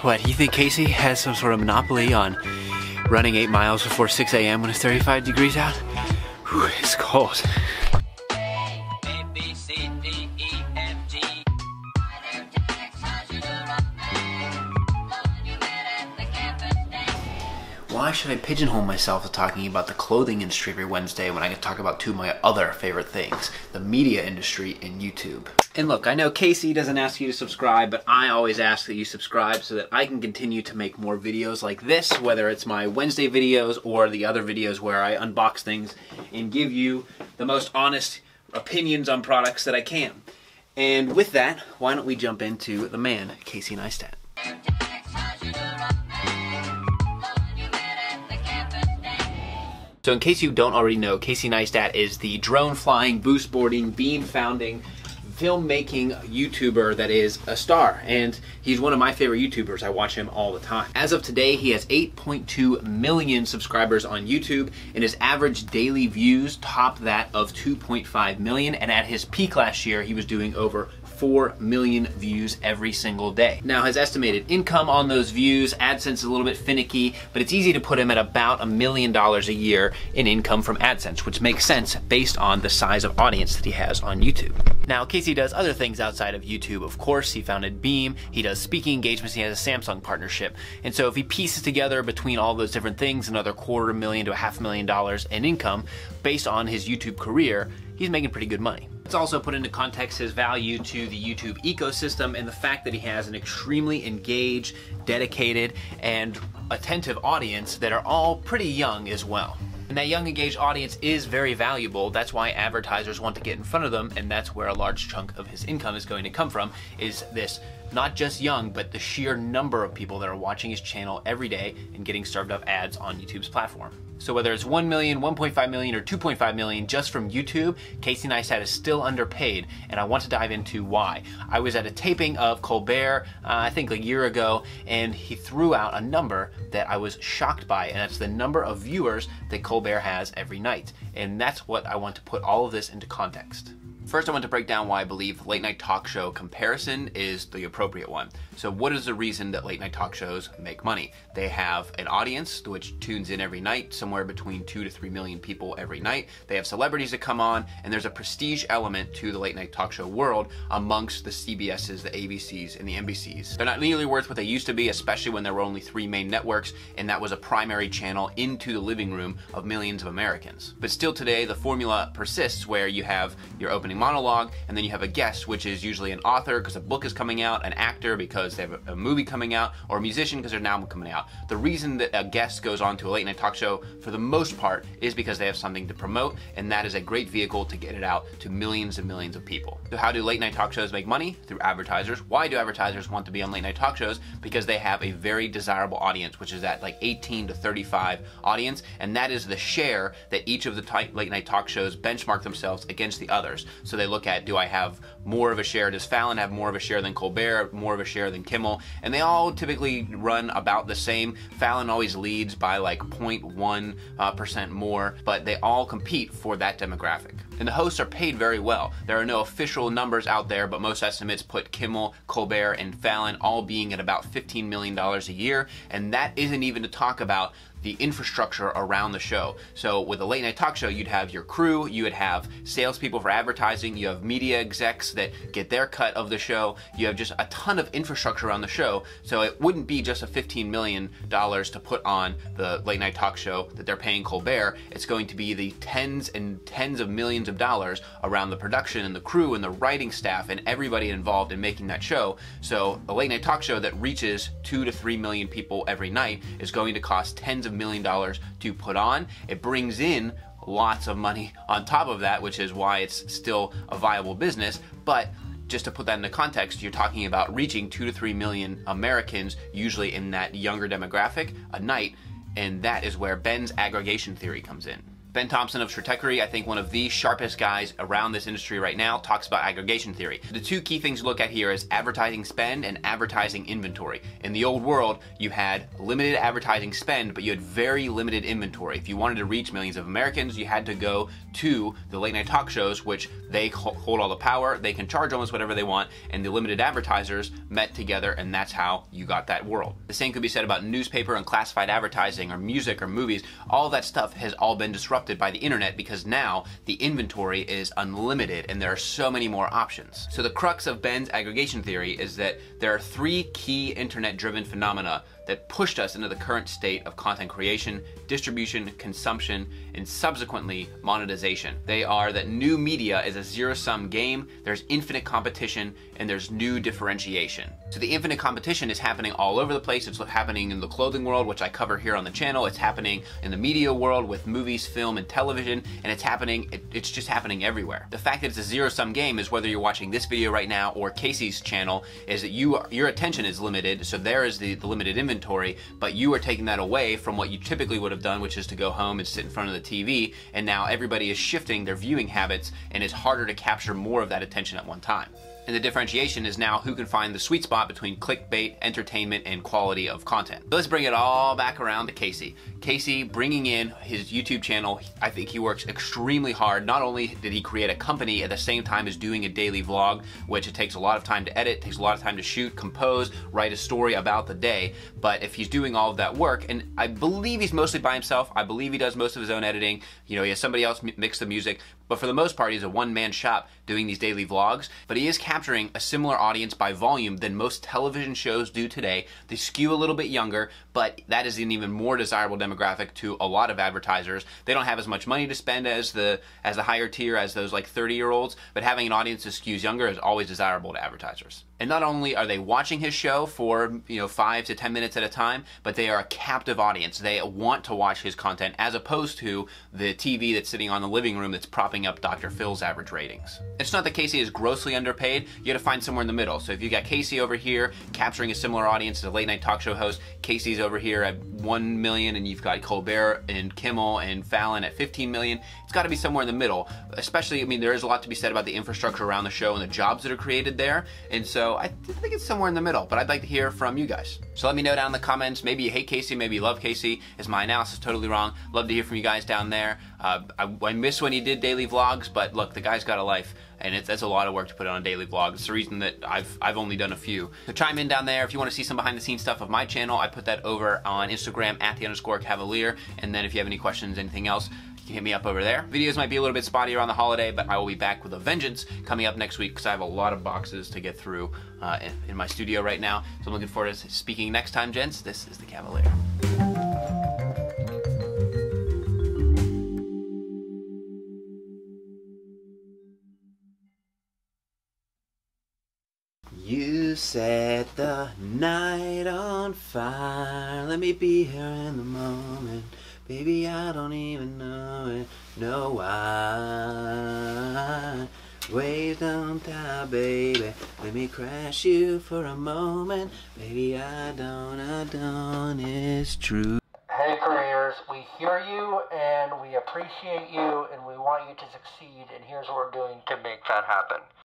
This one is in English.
What, you think Casey has some sort of monopoly on running 8 miles before 6 a.m. when it's 35 degrees out? Whew, it's cold. Why should I pigeonhole myself to talking about the clothing industry every Wednesday when I can talk about two of my other favorite things, the media industry and YouTube? And look, I know Casey doesn't ask you to subscribe, but I always ask that you subscribe so that I can continue to make more videos like this, whether it's my Wednesday videos or the other videos where I unbox things and give you the most honest opinions on products that I can. And with that, why don't we jump into the man, Casey Neistat. So in case you don't already know, Casey Neistat is the drone flying, boost boarding, beam founding, filmmaking YouTuber that is a star, and he's one of my favorite YouTubers. I watch him all the time. As of today, he has 8.2 million subscribers on YouTube, and his average daily views top that of 2.5 million, and at his peak last year, he was doing over 4 million views every single day. Now, his estimated income on those views, AdSense is a little bit finicky, but it's easy to put him at about $1 million a year in income from AdSense, which makes sense based on the size of audience that he has on YouTube. Now, Casey does other things outside of YouTube, of course. He founded Beam, he does speaking engagements, he has a Samsung partnership. And so if he pieces together between all those different things, another $250,000 to $500,000 in income based on his YouTube career, he's making pretty good money. Let's also put into context his value to the YouTube ecosystem and the fact that he has an extremely engaged, dedicated, and attentive audience that are all pretty young as well. And that young, engaged audience is very valuable. That's why advertisers want to get in front of them, and that's where a large chunk of his income is going to come from, is this not just young, but the sheer number of people that are watching his channel every day and getting served up ads on YouTube's platform. So whether it's 1 million, 1.5 million, or 2.5 million just from YouTube, Casey Neistat is still underpaid, and I want to dive into why. I was at a taping of Colbert, I think a year ago, and he threw out a number that I was shocked by, and that's the number of viewers that Colbert has every night. And that's what I want to put all of this into context. First, I want to break down why I believe late night talk show comparison is the appropriate one. So what is the reason that late night talk shows make money? They have an audience which tunes in every night, somewhere between 2 to 3 million people every night. They have celebrities that come on, and there's a prestige element to the late night talk show world amongst the CBSs, the ABCs, and the NBCs. They're not nearly worth what they used to be, especially when there were only 3 main networks, and that was a primary channel into the living room of millions of Americans. But still today, the formula persists where you have your opening monologue, and then you have a guest, which is usually an author because a book is coming out, an actor because they have a movie coming out, or a musician because there's an album coming out. The reason that a guest goes on to a late night talk show for the most part is because they have something to promote, and that is a great vehicle to get it out to millions and millions of people. So how do late night talk shows make money? Through advertisers. Why do advertisers want to be on late night talk shows? Because they have a very desirable audience, which is that like 18 to 35 audience, and that is the share that each of the late night talk shows benchmark themselves against the others. So they look at, do I have more of a share? Does Fallon have more of a share than Colbert, more of a share than Kimmel? And they all typically run about the same. Fallon always leads by like 0.1% more, but they all compete for that demographic. And the hosts are paid very well. There are no official numbers out there, but most estimates put Kimmel, Colbert, and Fallon all being at about $15 million a year, and that isn't even to talk about the infrastructure around the show. So with a late night talk show, you'd have your crew, you would have salespeople for advertising, you have media execs that get their cut of the show, you have just a ton of infrastructure around the show. So it wouldn't be just a $15 million to put on the late night talk show that they're paying Colbert. It's going to be the tens and tens of millions of dollars around the production and the crew and the writing staff and everybody involved in making that show. So a late night talk show that reaches 2 to 3 million people every night is going to cost tens of $1 million to put on. It brings in lots of money on top of that, which is why it's still a viable business. But just to put that into context, you're talking about reaching 2 to 3 million Americans, usually in that younger demographic, a night, and that is where Ben's aggregation theory comes in. Ben Thompson of Stratechery, I think one of the sharpest guys around this industry right now, talks about aggregation theory. The two key things to look at here is advertising spend and advertising inventory. In the old world, you had limited advertising spend, but you had very limited inventory. If you wanted to reach millions of Americans, you had to go to the late night talk shows, which they hold all the power, they can charge almost whatever they want, and the limited advertisers met together, and that's how you got that world. The same could be said about newspaper and classified advertising or music or movies. All of that stuff has all been disrupted by the internet because now the inventory is unlimited and there are so many more options. So the crux of Ben's aggregation theory is that there are three key internet-driven phenomena that pushed us into the current state of content creation, distribution, consumption, and subsequently monetization. They are that new media is a zero-sum game, there's infinite competition, and there's new differentiation. So the infinite competition is happening all over the place. It's happening in the clothing world, which I cover here on the channel. It's happening in the media world with movies, film, and television, and it's just happening everywhere. The fact that it's a zero-sum game is whether you're watching this video right now or Casey's channel, is that your attention is limited, so there is the limited inventory, but you are taking that away from what you typically would have done, which is to go home and sit in front of the TV, and now everybody is shifting their viewing habits, and it's harder to capture more of that attention at one time. And the differentiation is now who can find the sweet spot between clickbait, entertainment, and quality of content. So let's bring it all back around to Casey. Casey bringing in his YouTube channel, I think he works extremely hard. Not only did he create a company at the same time as doing a daily vlog, which it takes a lot of time to edit, takes a lot of time to shoot, compose, write a story about the day, but if he's doing all of that work, and I believe he's mostly by himself, I believe he does most of his own editing, you know, he has somebody else mix the music, but for the most part, he's a one-man shop doing these daily vlogs, but he is capturing a similar audience by volume than most television shows do today. They skew a little bit younger, but that is an even more desirable demographic to a lot of advertisers. They don't have as much money to spend as the higher tier, as those like 30-year-olds, but having an audience that skews younger is always desirable to advertisers. And not only are they watching his show for 5 to 10 minutes at a time, but they are a captive audience. They want to watch his content as opposed to the TV that's sitting on the living room that's propping up Dr. Phil's average ratings. It's not that Casey is grossly underpaid. You gotta find somewhere in the middle. So if you got Casey over here capturing a similar audience as a late night talk show host, Casey's over here at 1 million, and you've got Colbert and Kimmel and Fallon at 15 million. It's gotta be somewhere in the middle. Especially, I mean, there is a lot to be said about the infrastructure around the show and the jobs that are created there. And so I think it's somewhere in the middle, but I'd like to hear from you guys. So let me know down in the comments. Maybe you hate Casey, maybe you love Casey. Is my analysis totally wrong? Love to hear from you guys down there. I miss when he did daily vlogs, but look, the guy's got a life, and that's a lot of work to put on a daily vlog. It's the reason that I've only done a few. So chime in down there if you want to see some behind the scenes stuff of my channel. I put that over on Instagram at @_Kavalier, and then if you have any questions, anything else, you can hit me up over there. Videos might be a little bit spotty around the holiday, but I will be back with a vengeance coming up next week because I have a lot of boxes to get through in my studio right now. So I'm looking forward to speaking next time, gents. This is the Kavalier. You set the night on fire. Let me be here in the moment. Baby, I don't even know why. Waves don't die, baby. Let me crash you for a moment. Baby, I don't, it's true. Hey careers, we hear you and we appreciate you and we want you to succeed, and here's what we're doing to make that happen.